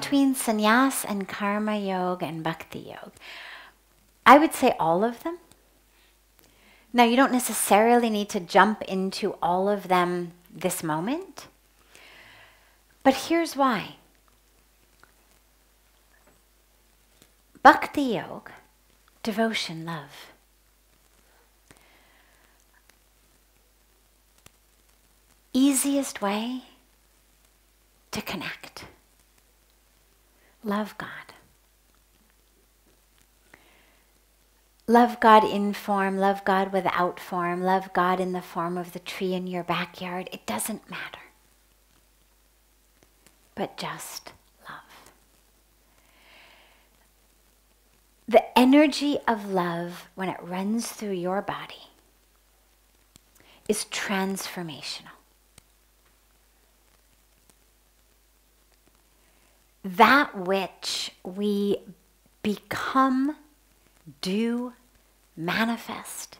between sannyas and karma yoga and bhakti yoga? I would say all of them. Now, you don't necessarily need to jump into all of them this moment, but here's why. Bhakti yoga, devotion, love. Easiest way to connect. Love God. Love God in form, love God without form, love God in the form of the tree in your backyard. It doesn't matter. But just love. The energy of love, when it runs through your body, is transformational. That which we become, do, manifest,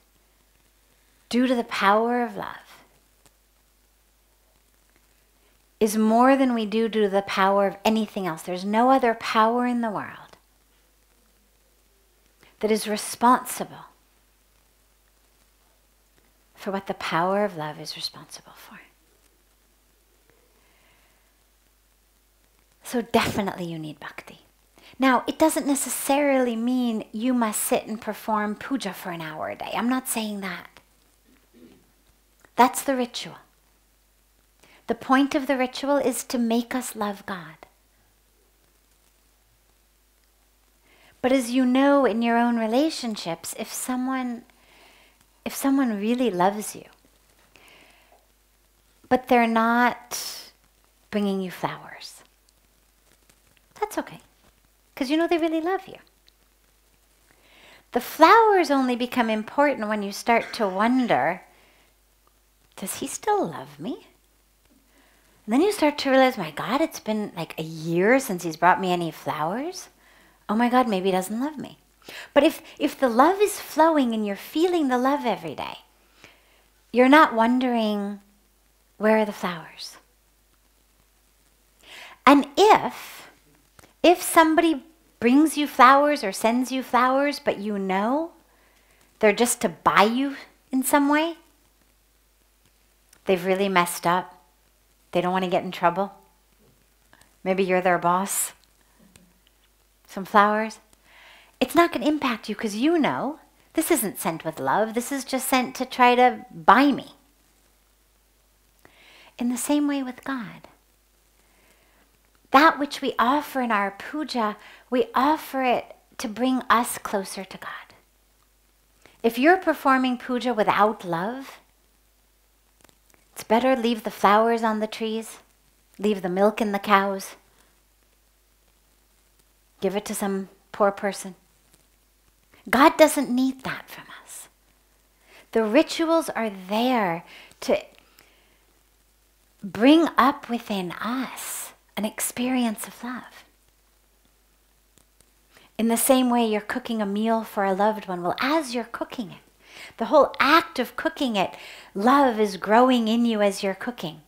due to the power of love, is more than we do due to the power of anything else. There's no other power in the world that is responsible for what the power of love is responsible for. So definitely you need bhakti. Now, it doesn't necessarily mean you must sit and perform puja for an hour a day. I'm not saying that. That's the ritual. The point of the ritual is to make us love God. But as you know in your own relationships, if someone really loves you, but they're not bringing you flowers, that's okay. Because you know they really love you. The flowers only become important when you start to wonder, does he still love me? And then you start to realize, my God, it's been like a year since he's brought me any flowers. Oh my God, maybe he doesn't love me. But if the love is flowing and you're feeling the love every day, you're not wondering, where are the flowers? And if somebody brings you flowers or sends you flowers, but you know they're just to buy you in some way, they've really messed up, they don't want to get in trouble, maybe you're their boss, some flowers, it's not going to impact you because you know this isn't sent with love, this is just sent to try to buy me. In the same way with God. That which we offer in our puja, we offer it to bring us closer to God. If you're performing puja without love, it's better leave the flowers on the trees, leave the milk in the cows, give it to some poor person. God doesn't need that from us. The rituals are there to bring up within us an experience of love. In the same way you're cooking a meal for a loved one, well, as you're cooking it, the whole act of cooking it, love is growing in you as you're cooking.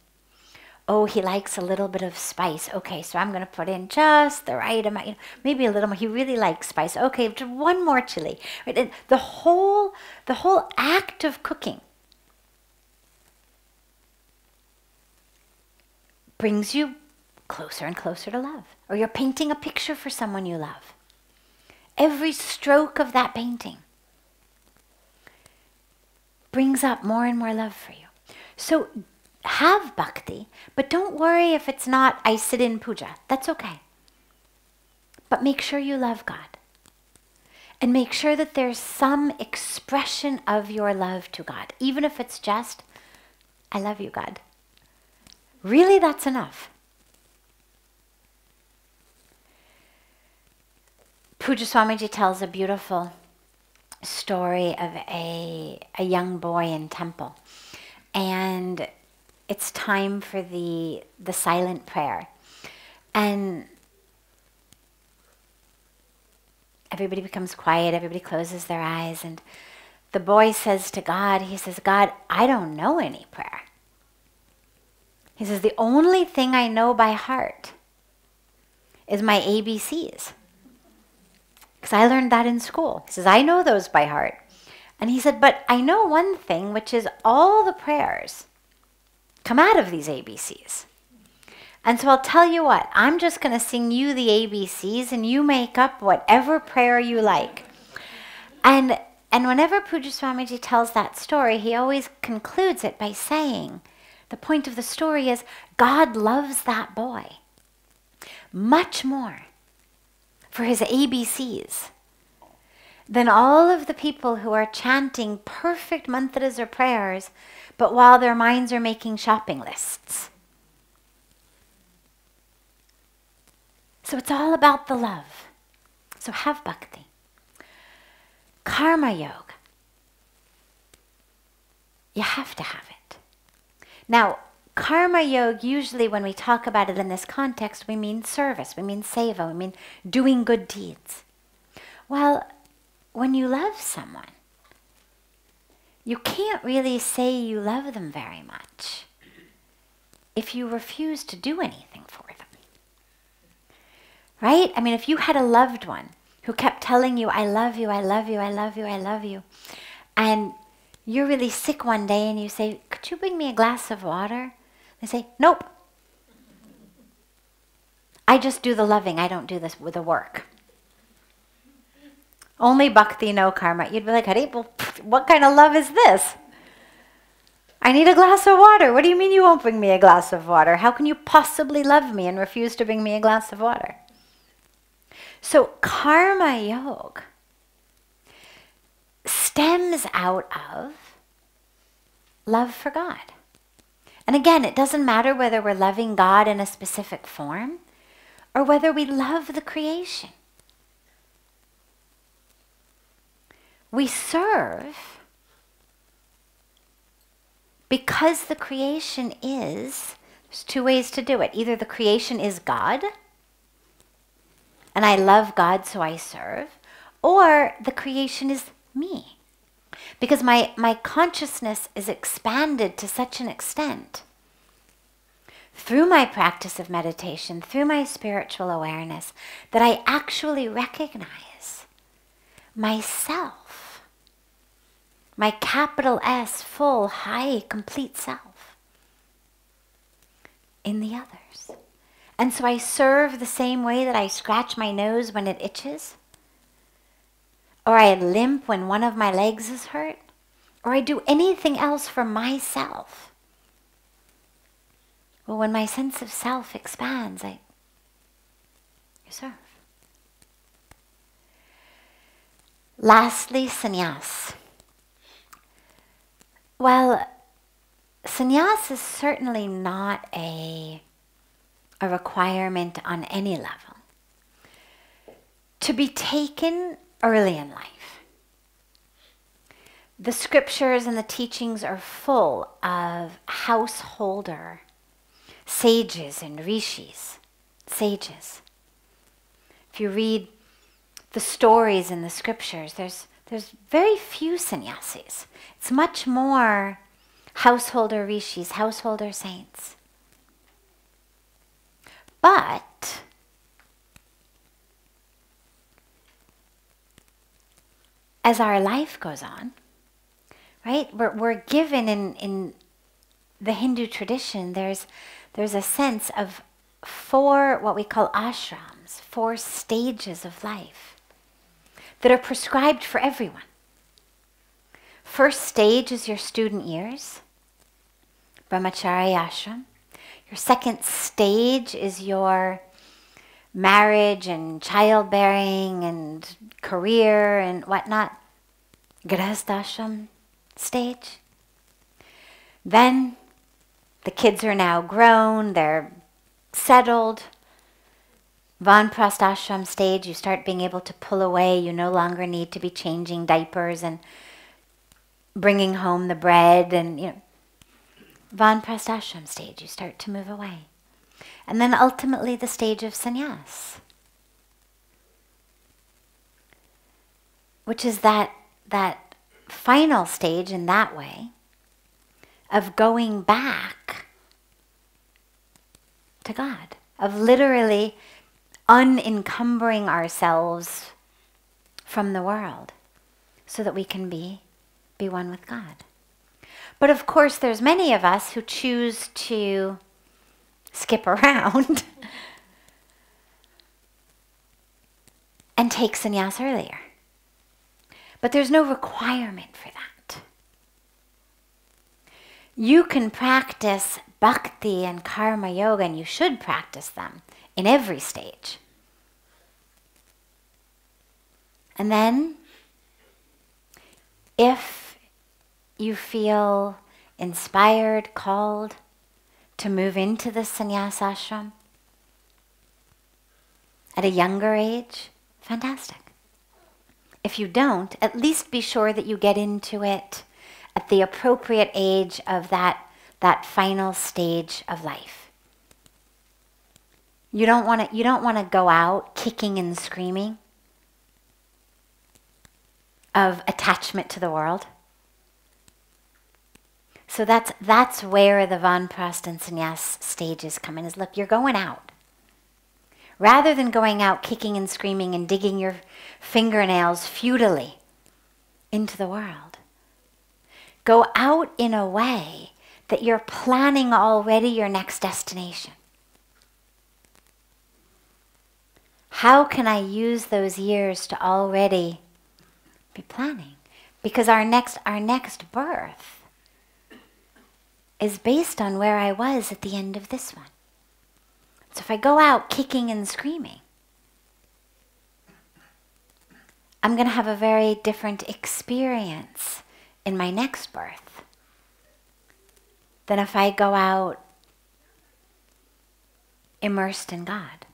Oh, he likes a little bit of spice. Okay, so I'm going to put in just the right amount, maybe a little more. He really likes spice. Okay, just one more chili. Right? And the whole act of cooking brings you closer and closer to love. Or you're painting a picture for someone you love. Every stroke of that painting brings up more and more love for you. So have bhakti, but don't worry if it's not, I sit in puja. That's okay. But make sure you love God. And make sure that there's some expression of your love to God. Even if it's just, I love you, God. Really, that's enough. Puja Swamiji tells a beautiful story of a young boy in temple. And it's time for the silent prayer. And everybody becomes quiet, everybody closes their eyes, and the boy says to God, he says, God, I don't know any prayer. He says, the only thing I know by heart is my ABCs. Because I learned that in school. He says, I know those by heart. And he said, but I know one thing, which is all the prayers come out of these ABCs. And so I'll tell you what, I'm just going to sing you the ABCs and you make up whatever prayer you like. And whenever Pujya Swamiji tells that story, he always concludes it by saying, the point of the story is, God loves that boy much more for his ABCs than all of the people who are chanting perfect mantras or prayers, but while their minds are making shopping lists. So it's all about the love. So have bhakti. Karma yoga. You have to have it. Now, karma yoga, usually when we talk about it in this context, we mean service, we mean seva, we mean doing good deeds. Well, when you love someone, you can't really say you love them very much if you refuse to do anything for them. Right? I mean, if you had a loved one who kept telling you, I love you, I love you, I love you, I love you, and you're really sick one day and you say, could you bring me a glass of water? They say, nope. I just do the loving, I don't do this with the work. Only bhakti, no karma. You'd be like, Hari, well, what kind of love is this? I need a glass of water. What do you mean you won't bring me a glass of water? How can you possibly love me and refuse to bring me a glass of water? So karma yoga stems out of love for God. And again, it doesn't matter whether we're loving God in a specific form or whether we love the creation. We serve because the creation is, there's two ways to do it. Either the creation is God, and I love God so I serve, or the creation is me. Because my consciousness is expanded to such an extent through my practice of meditation, through my spiritual awareness, that I actually recognize myself, my capital S, full, high, complete self in the others. And so I serve the same way that I scratch my nose when it itches, or I limp when one of my legs is hurt, or I do anything else for myself. Well, when my sense of self expands, I serve. Lastly, sannyas. Well, sannyas is certainly not a requirement on any level. To be taken early in life. The scriptures and the teachings are full of householder sages and rishis, sages. If you read the stories in the scriptures, there's very few sannyasis. It's much more householder rishis, householder saints. But as our life goes on, right, we're given in the Hindu tradition, there's a sense of 4 what we call ashrams, 4 stages of life that are prescribed for everyone. First stage is your student years, brahmacharya ashram. Your second stage is your marriage and childbearing and career and whatnot, grihastha stage. Then the kids are now grown, they're settled. Vanprastha stage, you start being able to pull away. You no longer need to be changing diapers and bringing home the bread, and Vanprastha stage, you start to move away. And then ultimately the stage of sannyas, which is that final stage in that way of going back to God, of literally unencumbering ourselves from the world so that we can be one with God. But of course, there's many of us who choose to skip around and take sannyas earlier. But there's no requirement for that. You can practice bhakti and karma yoga, and you should practice them in every stage. And then, if you feel inspired, called to move into the sannyas ashram at a younger age, fantastic. If you don't, at least be sure that you get into it at the appropriate age of that final stage of life. You don't want to go out kicking and screaming of attachment to the world. So that's where the Vanprastha and sannyas stages come in, is look, you're going out. Rather than going out kicking and screaming and digging your fingernails futilely into the world, go out in a way that you're planning already your next destination. How can I use those years to already be planning? Because our next birth is based on where I was at the end of this one. So if I go out kicking and screaming, I'm going to have a very different experience in my next birth than if I go out immersed in God.